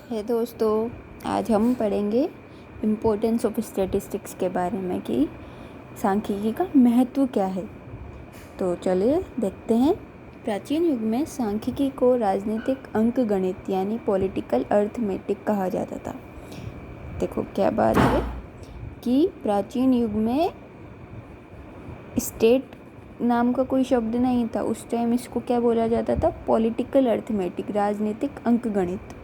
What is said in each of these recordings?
है दोस्तों, आज हम पढ़ेंगे इम्पोर्टेंस ऑफ स्टैटिस्टिक्स के बारे में कि सांख्यिकी का महत्व क्या है। तो चलिए देखते हैं। प्राचीन युग में सांख्यिकी को राजनीतिक अंकगणित यानी पॉलिटिकल अर्थमेटिक कहा जाता था। देखो क्या बात है कि प्राचीन युग में स्टेट नाम का कोई शब्द नहीं था। उस टाइम इसको क्या बोला जाता था? पॉलिटिकल अर्थमेटिक, राजनीतिक अंकगणित,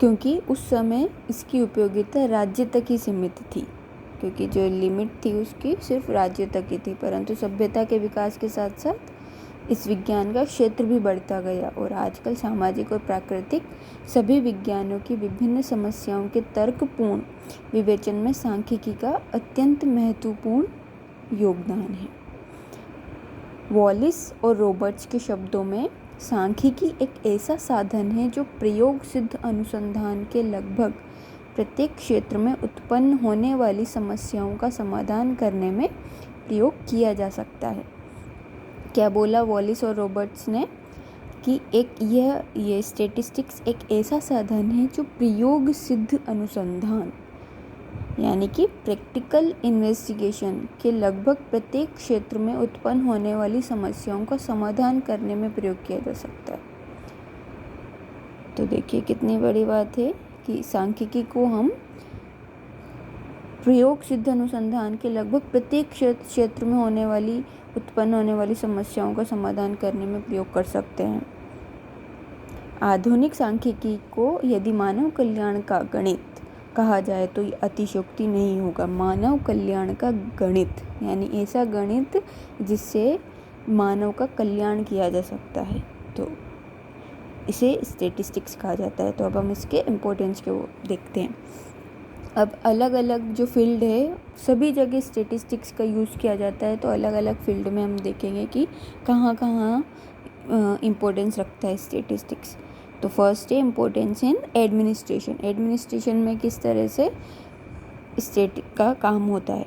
क्योंकि उस समय इसकी उपयोगिता राज्य तक ही सीमित थी, क्योंकि जो लिमिट थी उसकी सिर्फ राज्य तक ही थी। परंतु सभ्यता के विकास के साथ साथ इस विज्ञान का क्षेत्र भी बढ़ता गया और आजकल सामाजिक और प्राकृतिक सभी विज्ञानों की विभिन्न समस्याओं के तर्कपूर्ण विवेचन में सांख्यिकी का अत्यंत महत्वपूर्ण योगदान है। वॉलिस और रॉबर्ट्स के शब्दों में सांख्यिकी एक ऐसा साधन है जो प्रयोग सिद्ध अनुसंधान के लगभग प्रत्येक क्षेत्र में उत्पन्न होने वाली समस्याओं का समाधान करने में प्रयोग किया जा सकता है। क्या बोला वॉलिस और रॉबर्ट्स ने कि ये स्टैटिस्टिक्स एक ऐसा साधन है जो प्रयोग सिद्ध अनुसंधान यानी कि प्रैक्टिकल इन्वेस्टिगेशन के लगभग प्रत्येक क्षेत्र में उत्पन्न होने वाली समस्याओं का समाधान करने में प्रयोग किया जा सकता है। तो देखिए कितनी बड़ी बात है कि सांख्यिकी को हम प्रयोग सिद्ध अनुसंधान के लगभग प्रत्येक क्षेत्र में उत्पन्न होने वाली समस्याओं का समाधान करने में प्रयोग कर सकते हैं। आधुनिक सांख्यिकी को यदि मानव कल्याण का गणित कहा जाए तो ये अतिशयोक्ति नहीं होगा। मानव कल्याण का गणित यानी ऐसा गणित जिससे मानव का कल्याण किया जा सकता है, तो इसे स्टैटिस्टिक्स कहा जाता है। तो अब हम इसके इम्पोर्टेंस को देखते हैं। अब अलग अलग जो फील्ड है सभी जगह स्टैटिस्टिक्स का यूज़ किया जाता है। तो अलग अलग फील्ड में हम देखेंगे कि कहाँ कहाँ इम्पोर्टेंस रखता है स्टैटिस्टिक्स। तो फर्स्ट है इम्पोर्टेंस इन एडमिनिस्ट्रेशन। एडमिनिस्ट्रेशन में किस तरह से स्टेट का काम होता है।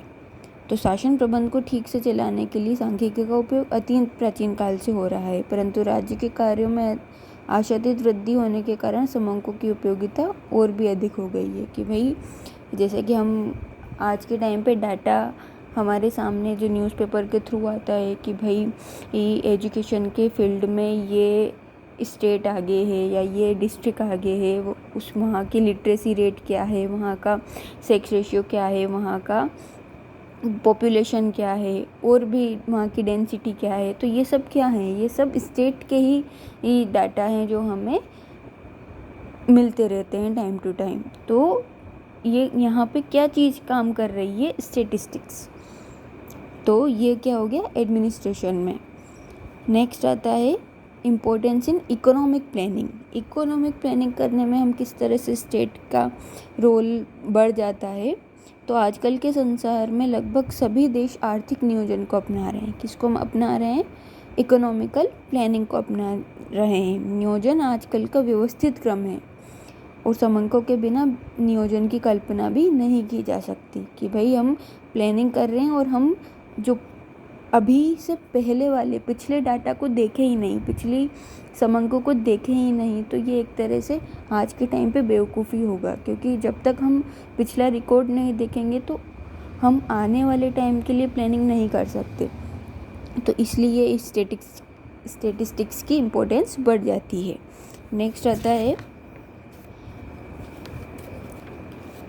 तो शासन प्रबंध को ठीक से चलाने के लिए सांख्यिकी का उपयोग अत्यंत प्राचीन काल से हो रहा है, परंतु राज्य के कार्यों में आशातीत वृद्धि होने के कारण समंकों की उपयोगिता और भी अधिक हो गई है। कि भाई जैसे कि हम आज के टाइम पे डाटा हमारे सामने जो न्यूज़पेपर के थ्रू आता है कि भाई एजुकेशन के फील्ड में ये स्टेट आगे है या ये डिस्ट्रिक्ट आगे है, वो वहाँ की लिटरेसी रेट क्या है, वहाँ का सेक्स रेशियो क्या है, वहाँ का पॉपुलेशन क्या है, और भी वहाँ की डेंसिटी क्या है। तो ये सब क्या है? ये सब स्टेट के ही डाटा हैं जो हमें मिलते रहते हैं टाइम टू टाइम। तो ये यहाँ पे क्या चीज़ काम कर रही है? स्टैटिस्टिक्स। तो ये क्या हो गया एडमिनिस्ट्रेशन में। नेक्स्ट आता है importance in economic planning. Economic planning करने में हम किस तरह से स्टेट का रोल बढ़ जाता है। तो आजकल के संसार में लगभग सभी देश आर्थिक नियोजन को अपना रहे हैं। किसको अपना रहे हैं? इकोनॉमिकल प्लानिंग को अपना रहे हैं। नियोजन आजकल का व्यवस्थित क्रम है और समंकों के बिना नियोजन की कल्पना भी नहीं की जा सकती। कि भाई हम प्लानिंग कर रहे हैं और हम जो अभी से पहले वाले पिछले डाटा को देखे ही नहीं, पिछली समंकों को देखे ही नहीं, तो ये एक तरह से आज के टाइम पे बेवकूफ़ी होगा। क्योंकि जब तक हम पिछला रिकॉर्ड नहीं देखेंगे तो हम आने वाले टाइम के लिए प्लानिंग नहीं कर सकते। तो इसलिए स्टैटिस्टिक्स की इम्पोर्टेंस बढ़ जाती है। नेक्स्ट आता है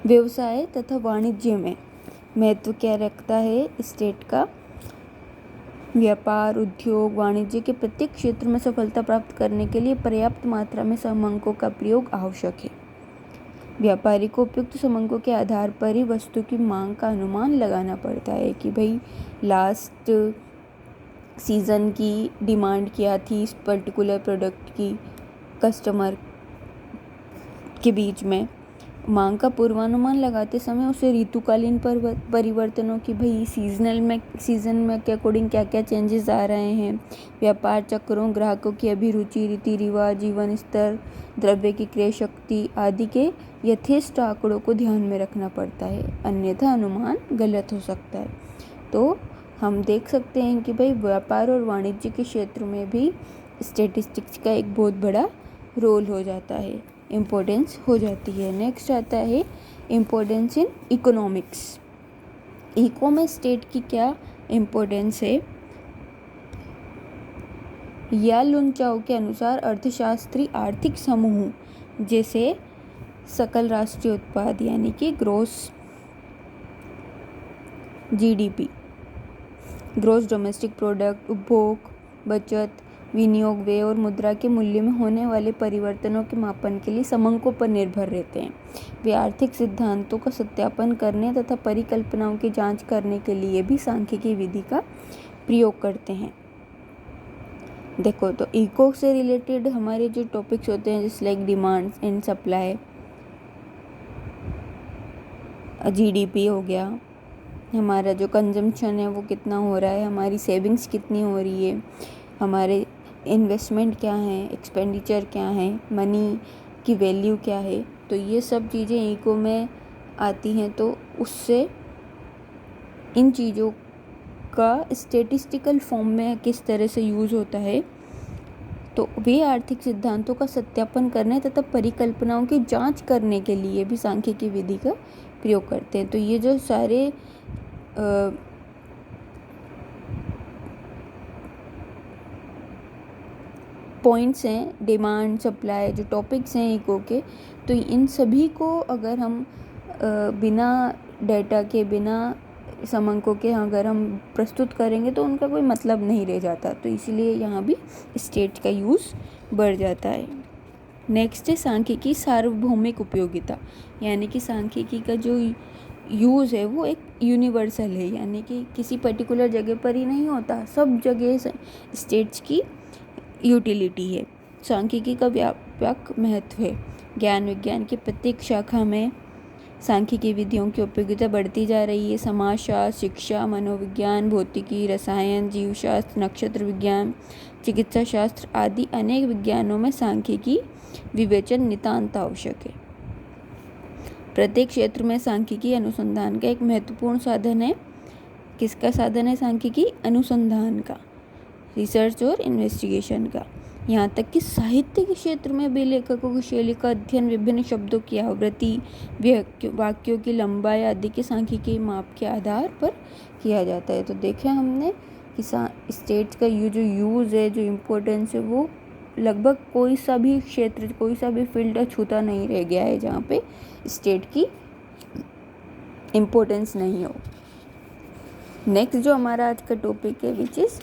व्यवसाय तथा वाणिज्य में महत्व क्या रखता है स्टेट का। व्यापार, उद्योग, वाणिज्य के प्रत्येक क्षेत्र में सफलता प्राप्त करने के लिए पर्याप्त मात्रा में समंकों का प्रयोग आवश्यक है। व्यापारी को उपयुक्त समंकों के आधार पर ही वस्तु की मांग का अनुमान लगाना पड़ता है। कि भाई लास्ट सीज़न की डिमांड क्या थी इस पर्टिकुलर प्रोडक्ट की, कस्टमर के बीच में मांग का पूर्वानुमान लगाते समय उसे ऋतुकालीन परिवर्तनों की भाई सीज़न में के अकॉर्डिंग क्या क्या चेंजेस आ रहे हैं, व्यापार चक्रों, ग्राहकों की अभिरुचि, रीति रिवाज, जीवन स्तर, द्रव्य की क्रय शक्ति आदि के यथेष्ट आंकड़ों को ध्यान में रखना पड़ता है, अन्यथा अनुमान गलत हो सकता है। तो हम देख सकते हैं कि भाई व्यापार और वाणिज्य के क्षेत्र में भी स्टैटिस्टिक्स का एक बहुत बड़ा रोल हो जाता है, इम्पोर्टेंस हो जाती है। नेक्स्ट आता है इम्पोर्टेंस इन इकोनॉमिक्स। इको में स्टेट की क्या इम्पोर्टेंस है? या लुनचाओ के अनुसार अर्थशास्त्री आर्थिक समूह जैसे सकल राष्ट्रीय उत्पाद यानी कि gross GDP, gross domestic product, उपभोग, बचत, विनियोग, व्यय और मुद्रा के मूल्य में होने वाले परिवर्तनों के मापन के लिए समंकों पर निर्भर रहते हैं। वे आर्थिक सिद्धांतों का सत्यापन करने तथा परिकल्पनाओं की जांच करने के लिए भी सांख्यिकी विधि का प्रयोग करते हैं। देखो, तो इको से रिलेटेड हमारे जो टॉपिक्स होते हैं जैसे like demand and supply, GDP हो गया, हमारा जो कंजम्पशन है वो कितना हो रहा है, हमारी सेविंग्स कितनी हो रही है, हमारे इन्वेस्टमेंट क्या है, एक्सपेंडिचर क्या है, मनी की वैल्यू क्या है, तो ये सब चीज़ें इको में आती हैं। तो उससे इन चीज़ों का स्टैटिस्टिकल फॉर्म में किस तरह से यूज़ होता है, तो वे आर्थिक सिद्धांतों का सत्यापन करने तथा परिकल्पनाओं की जांच करने के लिए भी सांख्यिकी विधि का प्रयोग करते हैं। तो ये जो सारे पॉइंट्स हैं, डिमांड, सप्लाई, जो टॉपिक्स हैं इको के, तो इन सभी को अगर हम बिना डेटा के, बिना समंकों के अगर हम प्रस्तुत करेंगे तो उनका कोई मतलब नहीं रह जाता। तो इसलिए यहाँ भी स्टेट का यूज़ बढ़ जाता है। नेक्स्ट है सांख्यिकी सार्वभौमिक उपयोगिता, यानी कि सांख्यिकी का जो यूज़ है वो एक यूनिवर्सल है, यानी कि किसी पर्टिकुलर जगह पर ही नहीं होता, सब जगह स्टेट्स की यूटिलिटी है। सांख्यिकी का व्यापक महत्व है। ज्ञान विज्ञान की प्रत्येक शाखा में सांख्यिकी विधियों की उपयोगिता बढ़ती जा रही है। समाजशास्त्र, शिक्षा, मनोविज्ञान, भौतिकी, रसायन, जीवशास्त्र, नक्षत्र विज्ञान, चिकित्सा शास्त्र आदि अनेक विज्ञानों में सांख्यिकी विवेचन नितांत आवश्यक है। प्रत्येक क्षेत्र में सांख्यिकी अनुसंधान का एक महत्वपूर्ण साधन है। किसका साधन है? सांख्यिकी अनुसंधान का, रिसर्च और इन्वेस्टिगेशन का। यहाँ तक कि साहित्य के क्षेत्र में भी लेखकों की शैली का अध्ययन, विभिन्न शब्दों की आवृत्ति, वाक्यों की लंबाई आदि के सांख्यिकी माप के आधार पर किया जाता है। तो देखें हमने कि स्टेट्स का जो यूज़ है, जो इम्पोर्टेंस है, वो लगभग कोई सा भी क्षेत्र, कोई सा भी फील्ड छूता नहीं रह गया है जहाँ पे स्टेट की इम्पोर्टेंस नहीं हो। नेक्स्ट जो हमारा आज का टॉपिक है which is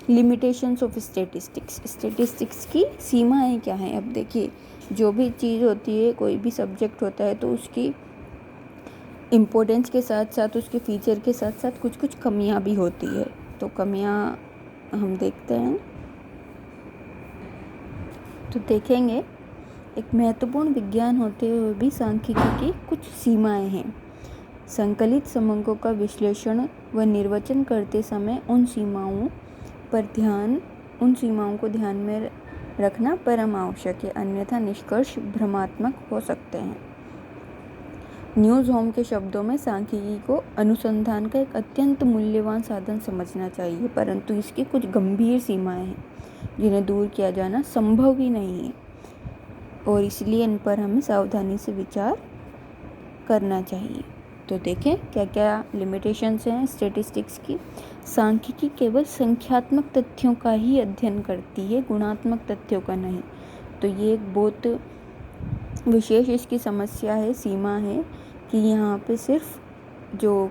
limitations of statistics. Statistics की सीमाएं क्या हैं? अब देखिए, जो भी चीज़ होती है, कोई भी सब्जेक्ट होता है, तो उसकी इम्पोर्टेंस के साथ साथ, उसके फीचर के साथ साथ कुछ कुछ कमियां भी होती है। तो कमियां हम देखते हैं, तो देखेंगे एक महत्वपूर्ण विज्ञान होते हुए भी सांख्यिकी की कुछ सीमाएं हैं। संकलित समंकों का विश्लेषण व निर्वचन करते समय उन सीमाओं को ध्यान में रखना परम आवश्यक है, अन्यथा निष्कर्ष भ्रमात्मक हो सकते हैं। न्यूज़ होम के शब्दों में सांख्यिकी को अनुसंधान का एक अत्यंत मूल्यवान साधन समझना चाहिए, परंतु इसकी कुछ गंभीर सीमाएं हैं जिन्हें दूर किया जाना संभव ही नहीं है, और इसलिए इन पर हमें सावधानी से विचार करना चाहिए। तो देखें क्या क्या लिमिटेशंस हैं स्टैटिस्टिक्स की। सांख्यिकी केवल संख्यात्मक तथ्यों का ही अध्ययन करती है, गुणात्मक तथ्यों का नहीं। तो ये एक बहुत विशेष इसकी समस्या है, सीमा है, कि यहाँ पे सिर्फ जो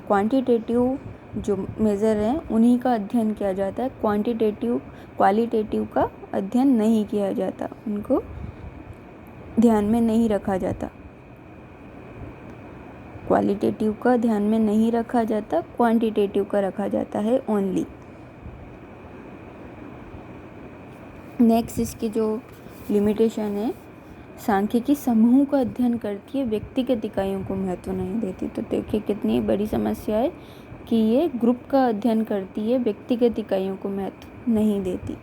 क्वांटिटेटिव जो मेज़र हैं उन्हीं का अध्ययन किया जाता है, क्वालिटेटिव का अध्ययन नहीं किया जाता, उनको ध्यान में नहीं रखा जाता। क्वालिटेटिव का ध्यान में नहीं रखा जाता, क्वांटिटेटिव का रखा जाता है ओनली। नेक्स्ट इसकी जो लिमिटेशन है, सांख्यिकी समूह का अध्ययन करती है, व्यक्तिगत इकाइयों को महत्व नहीं देती। तो देखिए कितनी बड़ी समस्या है कि ये ग्रुप का अध्ययन करती है, व्यक्तिगत इकाइयों को महत्व नहीं देती।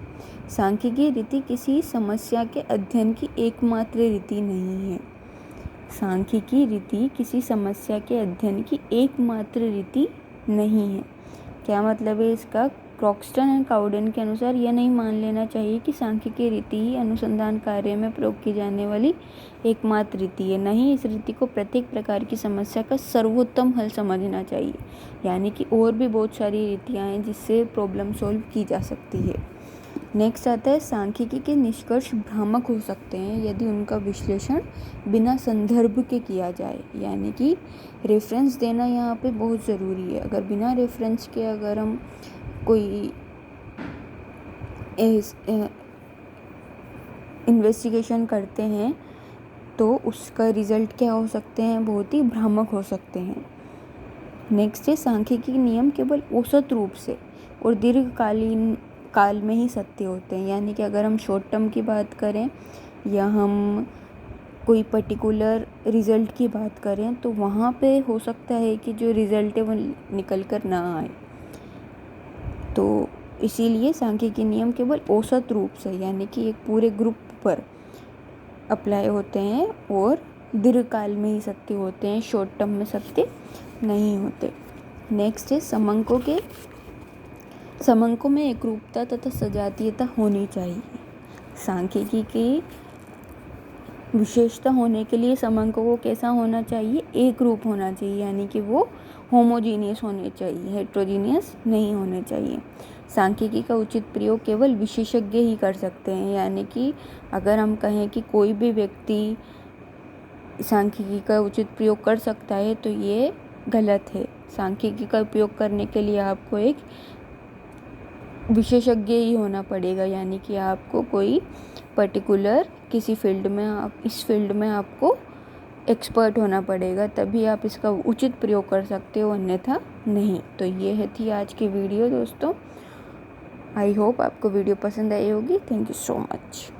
सांख्यिकी रीति किसी समस्या के अध्ययन की एकमात्र रीति नहीं है। सांख्यिकी रीति किसी समस्या के अध्ययन की एकमात्र रीति नहीं है। क्या मतलब है इसका? क्रॉक्सटन एंड काउडेन के अनुसार यह नहीं मान लेना चाहिए कि सांख्यिकीय रीति ही अनुसंधान कार्य में प्रयोग की जाने वाली एकमात्र रीति है। नहीं, इस रीति को प्रत्येक प्रकार की समस्या का सर्वोत्तम हल समझना चाहिए। यानी कि और भी बहुत सारी रीतियाँ हैं जिससे प्रॉब्लम सॉल्व की जा सकती है। नेक्स्ट आता है, सांख्यिकी के निष्कर्ष भ्रामक हो सकते हैं यदि उनका विश्लेषण बिना संदर्भ के किया जाए। यानी कि रेफरेंस देना यहाँ पे बहुत ज़रूरी है। अगर बिना रेफरेंस के अगर हम कोई इन्वेस्टिगेशन करते हैं तो उसका रिज़ल्ट क्या हो सकते हैं, बहुत ही भ्रामक हो सकते हैं। नेक्स्ट है, सांख्यिकी नियम केवल औसत रूप से और दीर्घकालीन काल में ही सत्य होते हैं। यानी कि अगर हम शॉर्ट टर्म की बात करें या हम कोई पर्टिकुलर रिज़ल्ट की बात करें तो वहाँ पे हो सकता है कि जो रिज़ल्ट है वो निकल कर ना आए। तो इसीलिए सांख्यिकी नियम केवल औसत रूप से यानी कि एक पूरे ग्रुप पर अप्लाई होते हैं और दीर्घकाल में ही सत्य होते हैं, शॉर्ट टर्म में सत्य नहीं होते। नेक्स्ट है, समंकों में एकरूपता तथा सजातीयता होनी चाहिए। सांख्यिकी की विशेषता होने के लिए समंकों को कैसा होना चाहिए, एक रूप होना चाहिए। यानी कि वो होमोजीनियस होने चाहिए, हेट्रोजीनियस नहीं होने चाहिए। सांख्यिकी का उचित प्रयोग केवल विशेषज्ञ ही कर सकते हैं। यानी कि अगर हम कहें कि कोई भी व्यक्ति सांख्यिकी का उचित प्रयोग कर सकता है तो ये गलत है। सांख्यिकी का उपयोग करने के लिए आपको एक विशेषज्ञ ही होना पड़ेगा। यानी कि आपको कोई पर्टिकुलर किसी फील्ड में, आप इस फील्ड में आपको एक्सपर्ट होना पड़ेगा, तभी आप इसका उचित प्रयोग कर सकते हो, अन्यथा नहीं। तो ये थी आज की वीडियो दोस्तों। आई होप आपको वीडियो पसंद आई होगी। Thank you so much.